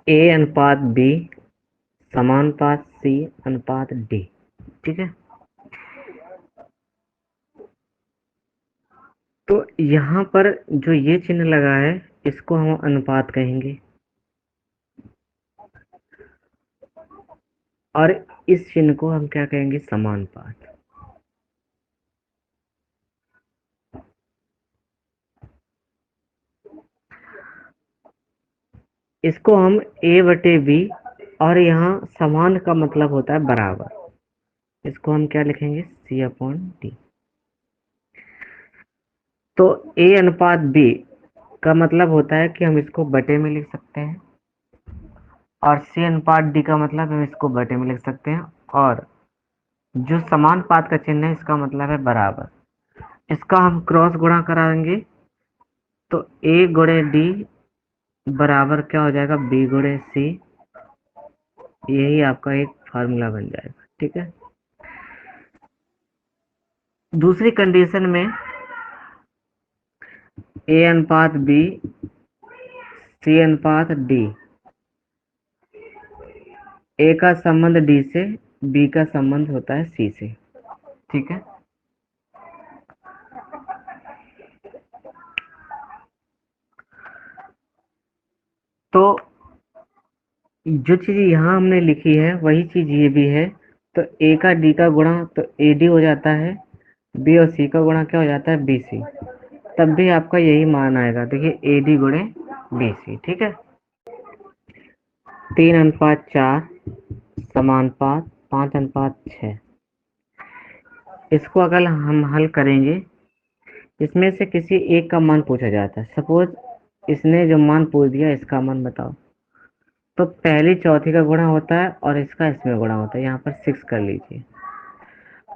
ए अनुपात बी समानुपात सी अनुपात डी। ठीक है, तो यहाँ पर जो ये चिन्ह लगा है इसको हम अनुपात कहेंगे, और इस चिन्ह को हम क्या कहेंगे, समानुपात। इसको हम ए बटे बी, और यहाँ समान का मतलब होता है बराबर, इसको हम क्या लिखेंगे, सी अपॉन डी। तो ए अनुपात बी का मतलब होता है कि हम इसको बटे में लिख सकते हैं, और सी अनुपात डी का मतलब हम इसको बटे में लिख सकते हैं, और जो समानुपात का चिन्ह है इसका मतलब है बराबर। इसका हम क्रॉस गुणा कराएंगे तो ए गुणे डी बराबर क्या हो जाएगा, बी गुणे सी। यही आपका एक फार्मूला बन जाएगा। ठीक है, दूसरी कंडीशन में ए अनुपात बी सी अनुपात डी, ए का संबंध डी से, बी का संबंध होता है सी से। ठीक है, तो जो चीज यहाँ हमने लिखी है वही चीज ये भी है। तो ए का डी का गुणा तो ए डी हो जाता है, बी और सी का गुणा क्या हो जाता है, बी सी। तब भी आपका यही मान आएगा, देखिए ए डी गुणे बी सी। ठीक है, 3:4 समानुपात 5:6। इसको अगर हम हल करेंगे, इसमें से किसी एक का मान पूछा जाता है। सपोज इसने जो मान पूछ दिया इसका मान बताओ, तो पहली चौथी का गुणा होता है और इसका इसमें गुणा होता है। यहाँ पर 6 कर लीजिए।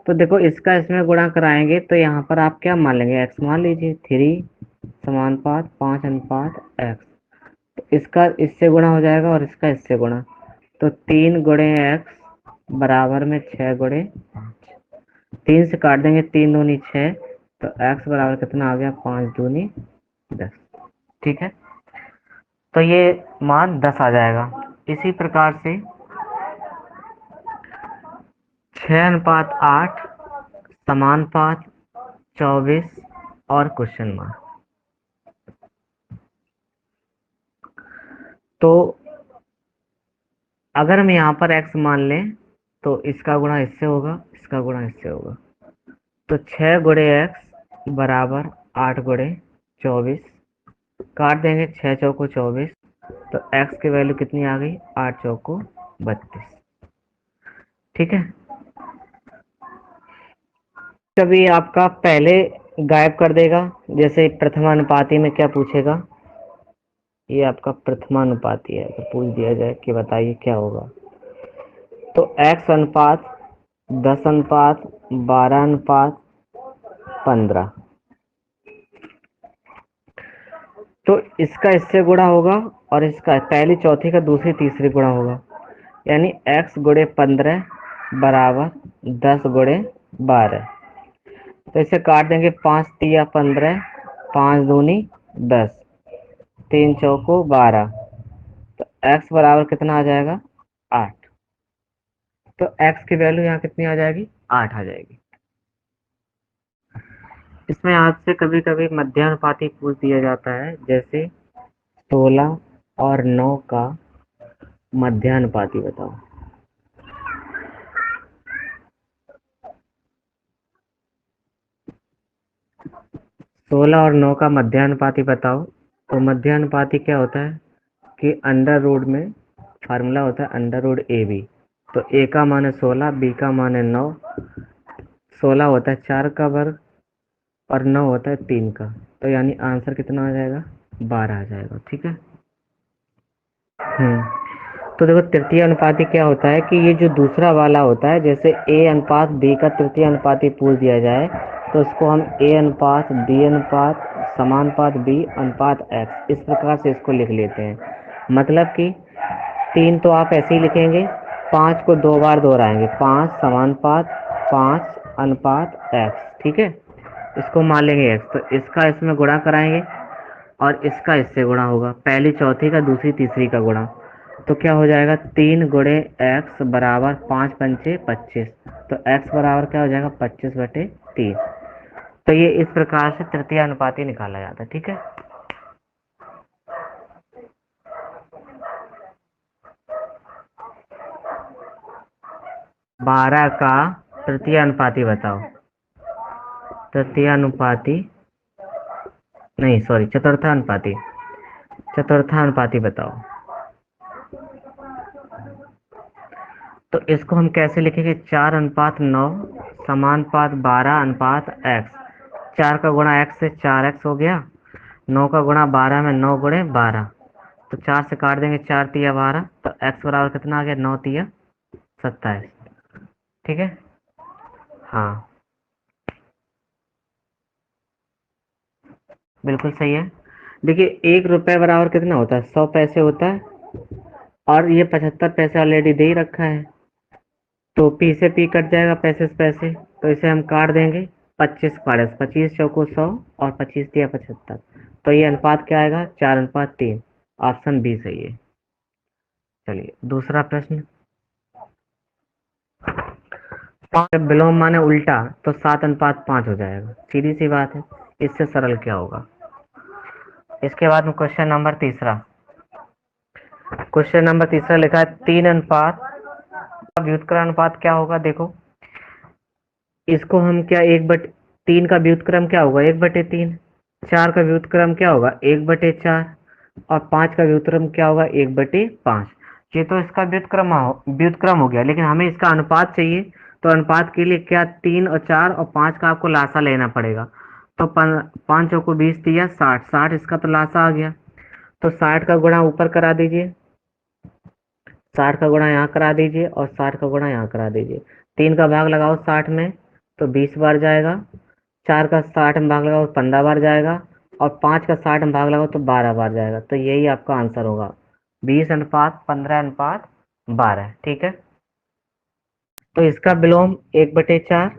तो देखो इसका इसमें गुणा कराएंगे तो यहाँ पर आप क्या मान लेंगे, x मान लीजिए। 3 समानुपात 5:x, तो इसका इससे गुणा हो जाएगा और इसका इससे गुणा, तो 3 गुणे x बराबर में 6 गुणे 3 से काट देंगे, 3 दूनी 6, तो x बराबर कितना आ गया, 5 दूनी 10। ठीक है, तो ये मान 10 आ जाएगा। इसी प्रकार से 6:8 समानुपात 24 और क्वेश्चन मार्क। तो अगर हम यहाँ पर x मान लें तो इसका गुणा इससे होगा, इसका गुणा इससे होगा, तो 6 गुणे x बराबर 8 गुणे 24, काट देंगे 6 चौको 24, तो x की वैल्यू कितनी आ गई, 8 चौको 32। ठीक है, कभी आपका पहले गायब कर देगा, जैसे प्रथमानुपाती में क्या पूछेगा, ये आपका प्रथमानुपाती है, तो पूछ दिया जाए कि बताइए क्या होगा, तो x अनुपात 10 अनुपात 12 अनुपात 15, तो इसका इससे गुणा होगा और इसका पहली चौथी का दूसरी तीसरी गुणा होगा, यानी x गुणे 15 बराबर 10 गुणे 12। तो इसे काट देंगे, 5 तिया 15, 5 दूनी 10, 3 चौको 12, तो x बराबर कितना आ जाएगा, 8। तो x की वैल्यू यहाँ कितनी आ जाएगी, 8 आ जाएगी। इसमें आपसे कभी कभी मध्यानुपाती पूछ दिया जाता है, जैसे 16 और 9 का मध्यानुपाती बताओ। 16 और 9 का मध्यानुपाती बताओ। तो मध्यानुपाती क्या होता है कि अंडर रूट में फार्मूला होता है अंडर रूट ए बी। तो ए का मान है 16, बी का मान है 9, 16 होता है 4 का वर्ग और 9 होता है 3 का, तो यानी आंसर कितना आ जाएगा, 12 आ जाएगा। ठीक है, तो देखो तृतीय अनुपाती क्या होता है कि ये जो दूसरा वाला होता है, जैसे ए अनुपात बी का तृतीय अनुपाती पूछ दिया जाए तो इसको हम ए अनुपात बी अनुपात समानुपात बी अनुपात एक्स, इस प्रकार से इसको लिख लेते हैं। मतलब कि 3 तो आप ऐसे ही लिखेंगे, 5 को 2 बार दोहराएंगे, 5 समानुपात 5 अनुपात एक्स। ठीक है, इसको मान लेंगे एक्स, तो इसका इसमें गुणा कराएंगे और इसका इससे गुणा होगा, पहली चौथी का दूसरी तीसरी का गुणा, तो क्या हो जाएगा, 3 × x बराबर 5×5 = 25। तो x बराबर क्या हो जाएगा, 25/3। तो ये इस प्रकार से तृतीय अनुपाती निकाला जाता है। ठीक है, 12 का तृतीय अनुपाती बताओ। तृतीय अनुपाती नहीं, सॉरी, चतुर्थानुपाती। चतुर्थानुपाती बताओ। तो इसको हम कैसे लिखेंगे, 4:9 समानुपात 12:x। 4 का गुणा x से 4x हो गया, 9 का गुणा 12 में 9 × 12। तो 4 से काट देंगे, 4×3 = 12। तो x बराबर कितना आ गया, 9×3 = 27। ठीक है, हाँ बिल्कुल सही है। देखिए, 1 रुपये बराबर कितना होता है, 100 पैसे होता है। और ये 75 पैसे ऑलरेडी दे ही रखा है, तो पी से पी कट जाएगा, पैसे से पैसे, तो इसे हम काट देंगे। 25 × 25 = 100 और 25×3 = 75। तो ये अनुपात क्या आएगा, 4:3। ऑप्शन बी सही है। चलिए दूसरा प्रश्न। जब विलोम माने उल्टा तो 7:5 हो जाएगा, सीधी सी बात है। इससे सरल क्या होगा। इसके बाद में क्वेश्चन नंबर तीसरा। क्वेश्चन नंबर तीसरा लिखा है 3 अनुपात। व्युत्क्रम अनुपात क्या होगा, देखो इसको हम क्या, 1/3 का व्युत्क्रम क्या होगा, 1/3। 4 का व्युत्क्रम क्या होगा, 1/4। और 5 का व्युत्क्रम क्या होगा, 1/5। ये तो इसका व्युत्क्रम हो गया, लेकिन हमें इसका अनुपात चाहिए। तो अनुपात के लिए क्या, 3 और 4 और 5 का आपको लासा लेना पड़ेगा। तो 5×4 = 20, 60, 60 इसका तो लासा आ गया। तो 60 का गुणा ऊपर करा दीजिए, 60 का गुणा यहाँ करा दीजिए और 60 का गुणा यहाँ करा दीजिए। 3 का भाग लगाओ 60 में तो 20 बार जाएगा। 4 का 60 में भाग लगाओ 15 बार जाएगा। और 5 का 60 में भाग लगाओ तो 12 बार जाएगा। तो यही आपका आंसर होगा, 20:15:12। ठीक है, तो इसका विलोम 1/4,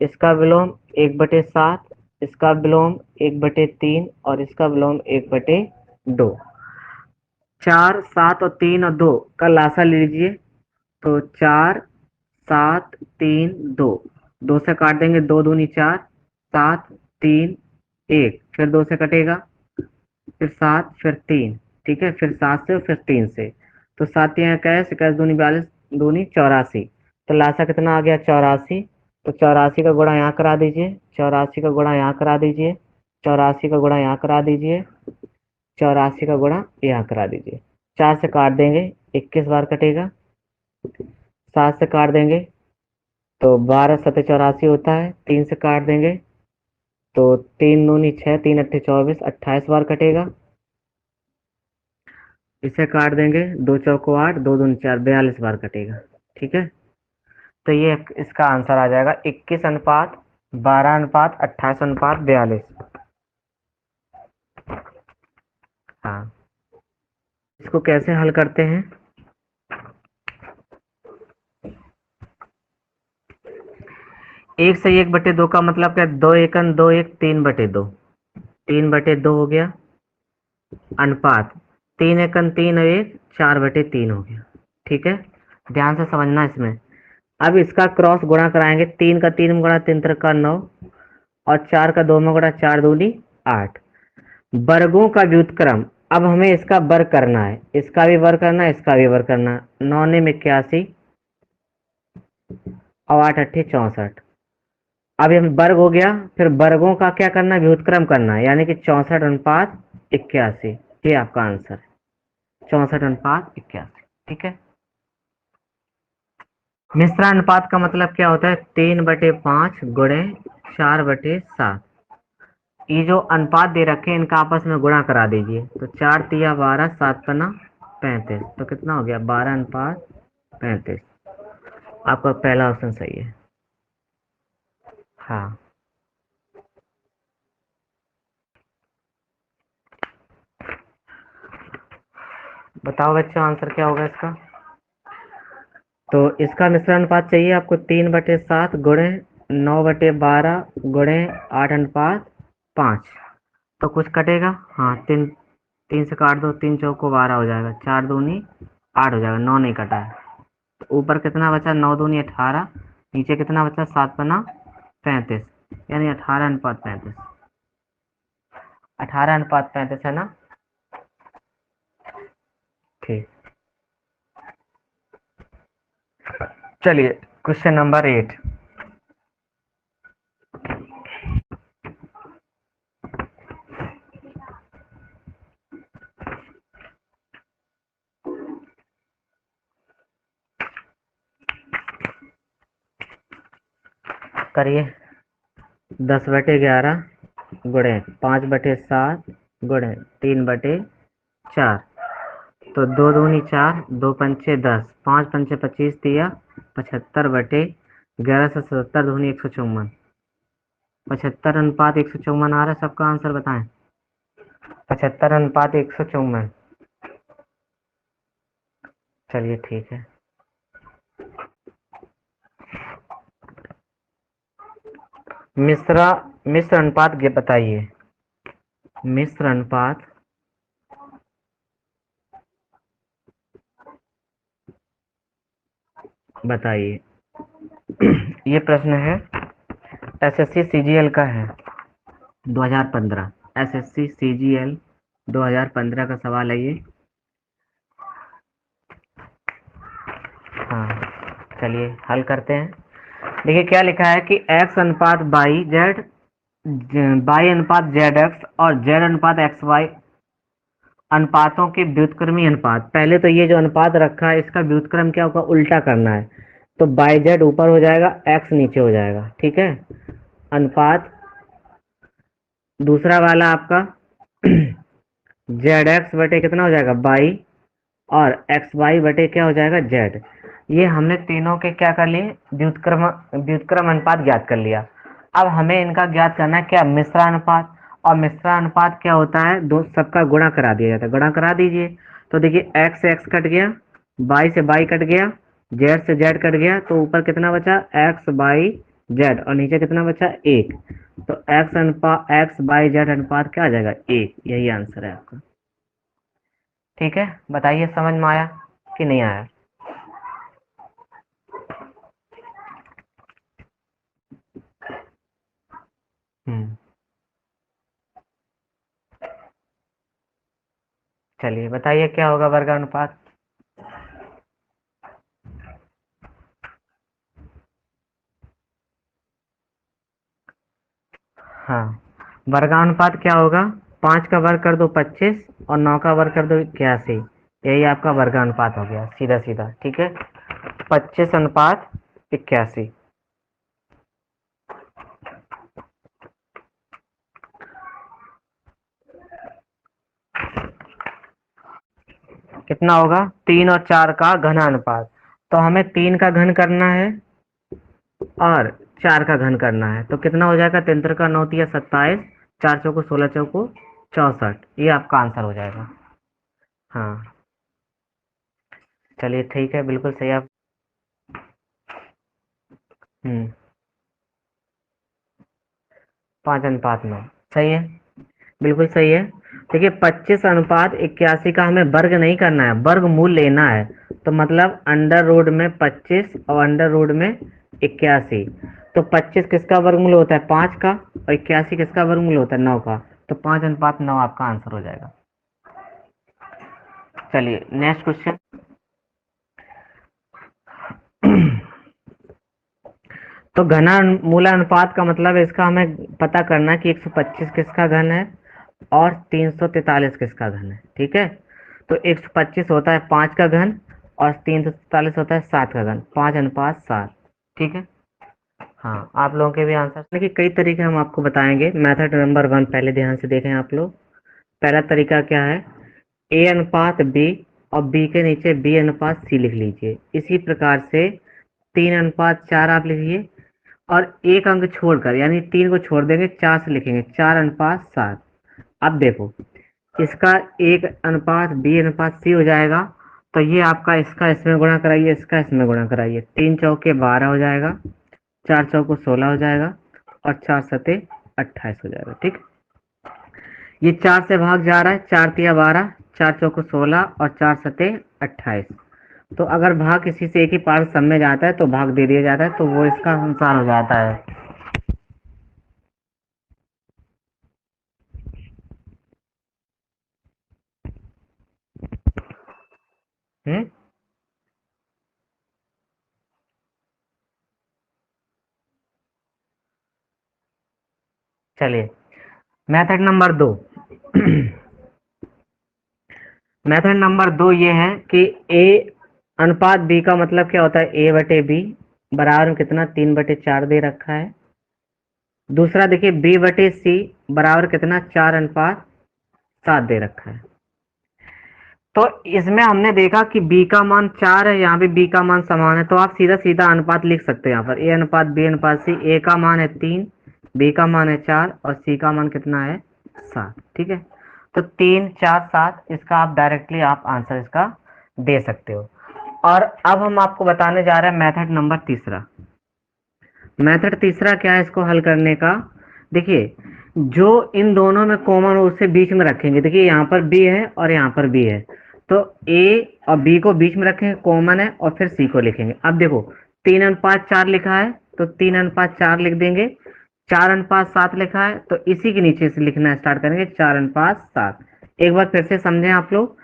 इसका विलोम 1/7, इसका विलोम 1/3 और इसका विलोम 1/2। 4, 7 और 3 और 2 का लासा ले लीजिए। तो 4, 7, 3, 2, 2 से काट देंगे, 2 दूनी 4, 7, 3, 1, फिर 2 से कटेगा, फिर 7, फिर 3। ठीक है, फिर 7 से और फिर 3 से। तो 7 यहाँ इक्कीस, 21 दूनी 42, दूनी 84। तो लासा कितना आ गया, 84। तो 84 का गुणा यहाँ करा दीजिए, 84 का गुणा यहाँ करा दीजिए, 84 का गुणा यहाँ करा दीजिए, 84 का गुणा यहाँ करा दीजिए। 4 से काट देंगे, 21 बार कटेगा। 7 से काट देंगे तो 12×7 = 84 होता है। 3 से काट देंगे तो 3 दूनी 6, 3 × 8 = 24, 28 बार कटेगा। इसे काट देंगे, 2×4 = 8, 2 दूनी 4, 42 बार कटेगा। ठीक है, तो ये इसका आंसर आ जाएगा 21:12:28:42। हाँ, इसको कैसे हल करते हैं। एक से 1/2 का मतलब क्या, 2 एकन 2 1, 3/2। 3/2 हो गया अनुपात, 3 एकन 3 और 1, 4/3 हो गया। ठीक है, ध्यान से समझना इसमें। अब इसका क्रॉस गुणा कराएंगे, 3 का 3 में गुणा 3 3 का 9 और 4 का 2 में गुणा 4 दूनी 8। वर्गों का व्युत्क्रम। अब हमें इसका वर्ग करना है, इसका भी वर्ग करना है, इसका भी वर्ग करना है। 9 ने 81 और 8 8 64। अब ये वर्ग हो गया, फिर वर्गों का क्या करना है, व्युत्क्रम करना है, यानी कि 64:81। ये आपका आंसर है, 64:81। ठीक है, मिश्रानुपात का मतलब क्या होता है, 3/5 गुणे 4/7। ये जो अनुपात दे रखे हैं इनका आपस में गुणा करा दीजिए। तो 4×3 = 12, 7×5 = 35। तो कितना हो गया, 12:35। आपका पहला ऑप्शन सही है। हाँ, बताओ बच्चों, आंसर क्या होगा इसका। तो इसका मिश्रण अनुपात चाहिए आपको, 3/7 गुणे 9/12 गुणे 8:5। तो कुछ कटेगा, हाँ, 3 3 से काट दो, 3×4 = 12 हो जाएगा। 4 दूनी 8 हो जाएगा, 9 नहीं कटा है। तो ऊपर कितना बचा, 9 दूनी 18, नीचे कितना बचा, 7 पन्ना 35, यानी 18:35। 18:35 है ना। ठीक, चलिए क्वेश्चन नंबर 8। करिए। 10/11 गुणे 5/7 गुणे 3/4, तो 2 दूनी 4, 2 पंचे 10, 5 पंचे 25 दिया 75/11 दूनी 154, 75:154 आ रहा है। सबका आंसर बताएं। 75:154। चलिए ठीक है। मिश्रा मिश्र अनुपात ये बताइए। मिश्र अनुपात बताइए। ये प्रश्न है, एसएससी सीजीएल का है, 2015। एसएससी सीजीएल 2015 का सवाल है ये। हाँ, चलिए हल करते हैं। देखिए क्या लिखा है कि x अनुपात बाई जेड, बाई अनुपात जेड एक्स और जेड अनुपात एक्स वाई अनुपातों के व्युत्क्रमी अनुपात। पहले तो ये जो अनुपात रखा है इसका व्युत्क्रम क्या होगा, उल्टा करना है। तो बाई जेड ऊपर हो जाएगा, एक्स नीचे हो जाएगा, ठीक है। अनुपात दूसरा वाला आपका जेड एक्स बटे कितना हो जाएगा, बाई, और एक्स वाई बटे क्या हो जाएगा, जेड। ये हमने तीनों के क्या कर लिए, व्युत्क्रम व्युत्क्रम अनुपात ज्ञात कर लिया। अब हमें इनका ज्ञात करना है क्या, मिश्रानुपात। और मिश्रानुपात क्या होता है, दो सबका गुणा करा दिया जाता है। गुणा करा दीजिए। तो देखिए एक्स से एक्स कट गया, बाई से बाई कट गया, जेड से जेड कट गया, तो ऊपर कितना बचा, एक्स बाई जेड, और नीचे कितना बचा, एक। तो एक्स बाई जेड अनुपात क्या आ जाएगा, एक। यही आंसर है आपका। ठीक है, बताइए समझ में आया कि नहीं आया। हम्म, चलिए बताइए क्या होगा वर्गानुपात। हाँ, वर्गानुपात क्या होगा, 5 का वर्ग कर दो 25 और 9 का वर्ग कर दो 81। यही आपका वर्गानुपात हो गया, सीधा सीधा। ठीक है, 25:81। कितना होगा, 3 और 4 का घनानुपात। तो हमें 3 का घन करना है और 4 का घन करना है। तो कितना हो जाएगा, 3 का 9 तिया 27, 4 चौको 16 चौको 64। ये आपका आंसर हो जाएगा। हाँ, चलिए ठीक है, बिल्कुल सही आप। हम्म, 5:9 सही है, बिल्कुल सही है। देखिए 25:81 का हमें वर्ग नहीं करना है, वर्ग मूल लेना है। तो मतलब अंडर रूट में 25 और अंडर रूट में 81। तो 25 किसका वर्गमूल होता है, 5 का, और 81 किसका वर्गमूल होता है, 9 का। तो 5:9 आपका आंसर हो जाएगा। चलिए नेक्स्ट क्वेश्चन। तो घना मूला अनुपात का मतलब है, इसका हमें पता करना है कि 125 किसका घन है और 343 किसका घन है। ठीक है, तो 125 होता है 5 का घन और 343 होता है 7 का घन, 5:7। ठीक है। हाँ, आप लोगों के भी आंसर, देखिए कई तरीके हम आपको बताएंगे। मेथड नंबर 1 पहले ध्यान से देखें आप लोग। पहला तरीका क्या है, ए अनुपात बी और बी के नीचे बी अनुपात सी लिख लीजिए। इसी प्रकार से 3:4 आप लिखिए, और एक अंक छोड़कर, यानी 3 को छोड़ देंगे, 4 से लिखेंगे 4:7। अब देखो, इसका 1:b/c हो जाएगा। तो ये आपका, इसका इसमें गुणा कराइए, इसका इसमें गुणा कराइए, 3 चौके 12 हो जाएगा, 4 चौको 16 हो जाएगा, और 4 सते 28 हो जाएगा। ठीक, ये 4 से भाग जा रहा है, 4 तिया 12, 4 चौको 16 और 4 सते 28। तो अगर भाग किसी से एक ही पार्ट सब में जाता है तो भाग दे दिया जाता है, तो वो इसका आंसर हो जाता है। हम्म। चलिए, मेथड नंबर 2। मेथड नंबर 2 ये है कि ए अनुपात बी का मतलब क्या होता है, ए बटे बी बराबर में कितना, 3/4 दे रखा है। दूसरा देखिए, बी बटे सी बराबर कितना, 4:7 दे रखा है। तो इसमें हमने देखा कि b का मान 4 है, यहाँ पे b का मान समान है, तो आप सीधा सीधा अनुपात लिख सकते हैं यहाँ पर, a अनुपात b अनुपात c। a का मान है 3, b का मान है 4 और c का मान कितना है, 7। ठीक है, तो 3 4 7 इसका आप डायरेक्टली आप आंसर इसका दे सकते हो। और अब हम आपको बताने जा रहे हैं मेथड नंबर तीसरा। मेथड तीसरा क्या है इसको हल करने का, देखिए, जो इन दोनों में कॉमन हो उसे बीच में रखेंगे। देखिए यहाँ पर b है और यहाँ पर b है, तो a और b को बीच में रखेंगे, कॉमन है, और फिर c को लिखेंगे। अब देखो, 3:4 लिखा है तो 3:4 लिख देंगे। 4:7 लिखा है तो इसी के नीचे से लिखना स्टार्ट करेंगे, 4:7। एक बार फिर से समझें आप लोग,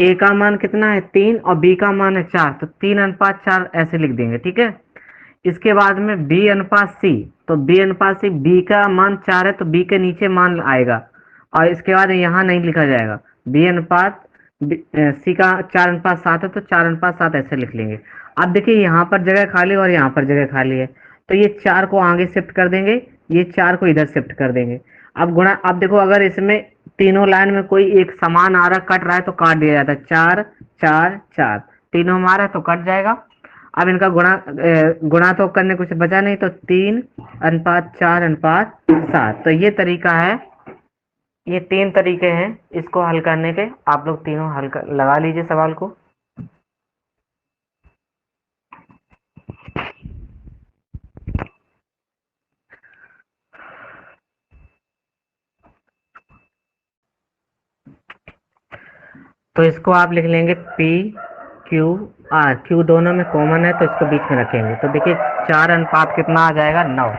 a का मान कितना है 3 और b का मान है 4, तो 3:4 ऐसे लिख देंगे। ठीक है, इसके बाद में b अनुपात c, तो b अनुपात c, b का मान 4 है तो b के नीचे मान आएगा, और इसके बाद यहाँ नहीं लिखा जाएगा। b अनुपात c का 4:7 है तो 4:7 ऐसे लिख लेंगे। अब देखिए यहाँ पर जगह खाली और यहाँ पर जगह खाली है, तो ये 4 को आगे शिफ्ट कर देंगे, ये 4 को इधर शिफ्ट कर देंगे। अब गुणा, अब देखो अगर इसमें तीनों लाइन में कोई एक समान आ रहा कट रहा है तो काट दिया जाता है, 4 4 4, तीनों में आ रहा है तो कट जाएगा। अब इनका गुणा तो करने कुछ बचा नहीं, तो 3:4:7, तो ये तरीका है। ये 3 तरीके हैं इसको हल करने के, आप लोग तीनों लगा लीजिए सवाल को। तो इसको आप लिख लेंगे पी क्यू आर, क्यू दोनों में कॉमन है तो इसको बीच में रखेंगे, तो देखिए 4 अनुपात कितना आ जाएगा, 9।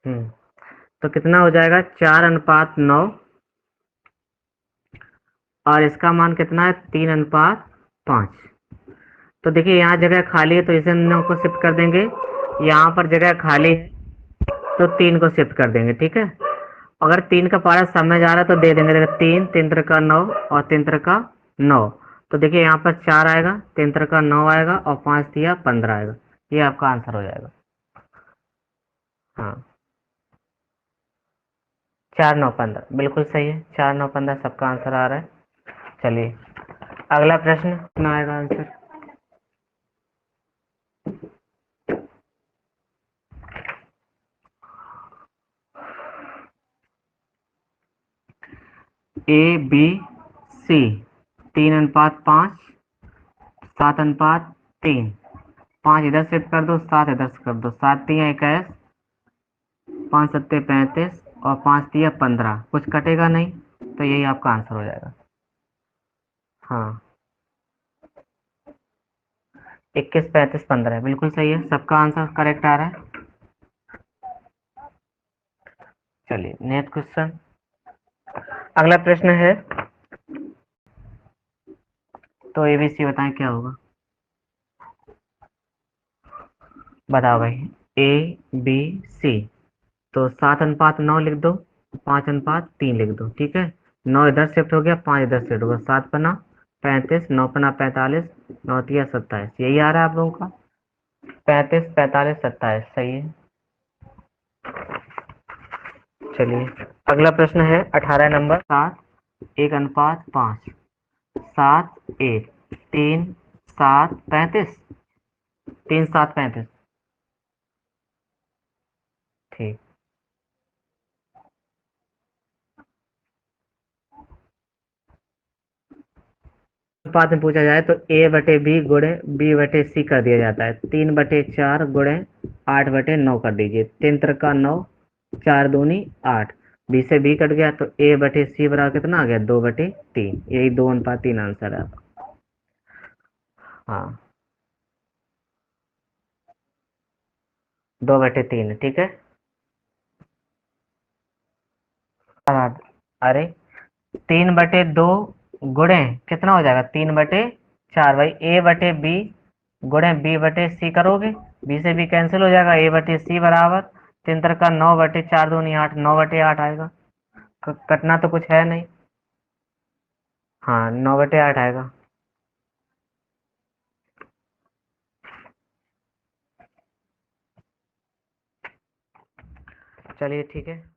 हम्म, तो कितना हो जाएगा, 4:9, और इसका मान कितना है, 3:5। तो देखिए यहाँ जगह खाली है तो इसे 9 को शिफ्ट कर देंगे, यहाँ पर जगह खाली है तो 3 को शिफ्ट कर देंगे। ठीक है, अगर 3 का पारा सामने जा रहा है तो दे देंगे, देखो 3 3 का 9 और 3 का 9, तो देखिए यहाँ पर 4 आएगा, 3 का 9 आएगा और 5 दिया 15 आएगा। ये आपका आंसर हो जाएगा। हाँ, 4 9 15 बिल्कुल सही है, 4 9 15 सबका आंसर आ रहा है। चलिए, अगला प्रश्न कितना आएगा आंसर। ए बी सी, 3:5, 7:3, 5 इधर शिफ्ट कर दो, 7 इधर से कर दो, 7 तिया 21, 5 सत्ते 35 और 5 तिया 15, कुछ कटेगा नहीं, तो यही आपका आंसर हो जाएगा। हाँ, 21 35 15 बिल्कुल सही है, सबका आंसर करेक्ट आ रहा है। चलिए नेक्स्ट क्वेश्चन, अगला प्रश्न है, तो एबीसी बताएं क्या होगा, बताओ भाई। ए बी सी, तो 7:9 लिख दो, 5:3 लिख दो। ठीक है, 9 इधर शिफ्ट हो गया, 5 इधर शिफ्ट हो गया, 7×5 35, 9×5 45, 9×3 27, यही आ रहा है आप लोगों का, 35 45 27 सही है। चलिए, अगला प्रश्न है 18 नंबर, 7:1:5, 7 1, 3 7 35, 3 7 35। ठीक, उत्पाद में पूछा जाए तो ए बटे बी गुणे बी बटे सी कर दिया जाता है। 3/4 गुणे 8/9 कर दीजिए। 3 × 9, 4×2 = 8। बी से बी कट गया तो ए बटे सी बराबर कितना आ गया? 2/3। यही 2:3 आंसर है। हाँ, 2/3, ठीक है। अरे 3/2 गुणे कितना हो जाएगा? 3/4। भाई ए बटे बी गुणे बी बटे सी करोगे, बी से बी कैंसिल हो जाएगा, ए बटे सी बराबर 3 × 9 = 4×2 = 8, 9/8 आएगा। कटना तो कुछ है नहीं। हाँ, 9/8 आएगा। चलिए ठीक है।